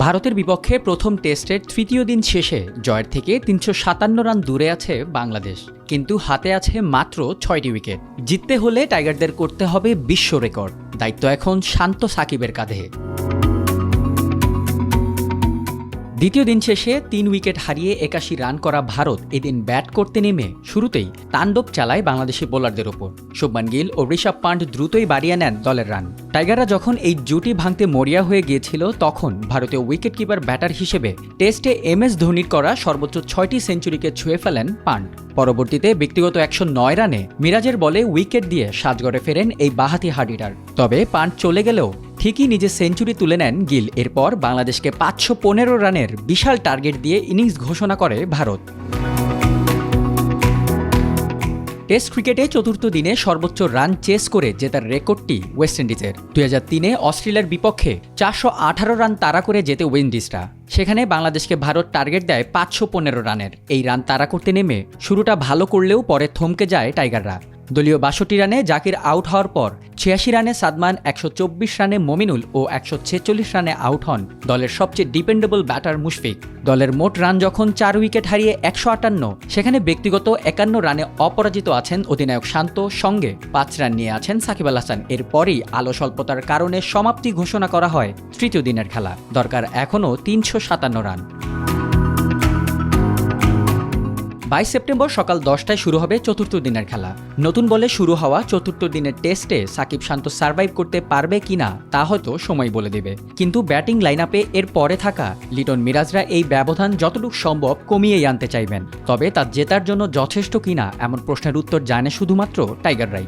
ভারতের বিপক্ষে প্রথম টেস্টের তৃতীয় দিন শেষে জয়ের থেকে ৩৫৭ রান দূরে আছে বাংলাদেশ, কিন্তু হাতে আছে মাত্র ৬টি উইকেট। জিততে হলে টাইগারদের করতে হবে বিশ্ব রেকর্ড। দায়িত্ব এখন শান্ত সাকিবের কাঁধে। দ্বিতীয় দিন শেষে ৩ উইকেট হারিয়ে ৮১ রান করা ভারত এদিন ব্যাট করতে নেমে শুরুতেই তাণ্ডব চালায় বাংলাদেশি বোলারদের ওপর। শুভমান গিল ও ঋষভ পান্ট দ্রুতই বাড়িয়ে নেন দলের রান। টাইগাররা যখন এই জুটি ভাঙতে মরিয়া হয়ে গিয়েছিল, তখন ভারতীয় উইকেটকিপার ব্যাটার হিসেবে টেস্টে MS ধোনির করা সর্বোচ্চ ৬টি সেঞ্চুরিকে ছুঁয়ে ফেলেন পান্ট। পরবর্তীতে ব্যক্তিগত ১০৯ রানে মিরাজের বলে উইকেট দিয়ে সাজঘরে ফেরেন এই বাঁহাতি হার্ডিটার। তবে পান্ট চলে গেলেও ঠিকই নিজের সেঞ্চুরি তুলে নেন গিল। এরপর বাংলাদেশকে ৫১৫ রানের বিশাল টার্গেট দিয়ে ইনিংস ঘোষণা করে ভারত। টেস্ট ক্রিকেটে চতুর্থ দিনে সর্বোচ্চ রান চেস করে জেতার রেকর্ডটি ওয়েস্ট ইন্ডিজের। ২০০৩-এ অস্ট্রেলিয়ার বিপক্ষে ৪১৮ রান তাড়া করে জেতে উইন্ডিজরা। সেখানে বাংলাদেশকে ভারত টার্গেট দেয় ৫১৫ রানের। এই রান তাড়া করতে নেমে শুরুটা ভালো করলেও পরে থমকে যায় টাইগাররা। দলীয় ৬২ রানে জাকির আউট হওয়ার পর ৮৬ রানে সাদমান, ১২৪ রানে মমিনুল ও ১৪৬ রানে আউট হন দলের সবচেয়ে ডিপেন্ডেবল ব্যাটার মুশফিক। দলের মোট রান যখন ৪ উইকেট হারিয়ে ১৫৮, সেখানে ব্যক্তিগত ৫১ রানে অপরাজিত আছেন অধিনায়ক শান্ত, সঙ্গে ৫ রান নিয়ে আছেন সাকিব আল হাসান। এরপরই আলো স্বল্পতার কারণে সমাপ্তি ঘোষণা করা হয় তৃতীয় দিনের খেলা। দরকার এখনও ৩৫৭ রান। ২২ সেপ্টেম্বর সকাল ১০টায় শুরু হবে চতুর্থ দিনের খেলা। নতুন বলে শুরু হওয়া চতুর্থ দিনের টেস্টে সাকিব শান্ত সার্ভাইভ করতে পারবে কিনা তা হয়তো সময় বলে দেবে, কিন্তু ব্যাটিং লাইন আপে এর পরে থাকা লিটন মিরাজরা এই ব্যবধান যতটুকু সম্ভব কমিয়েই আনতে চাইবেন। তবে তা জেতার জন্য যথেষ্ট কিনা এমন প্রশ্নের উত্তর জানে শুধুমাত্র টাইগাররাই।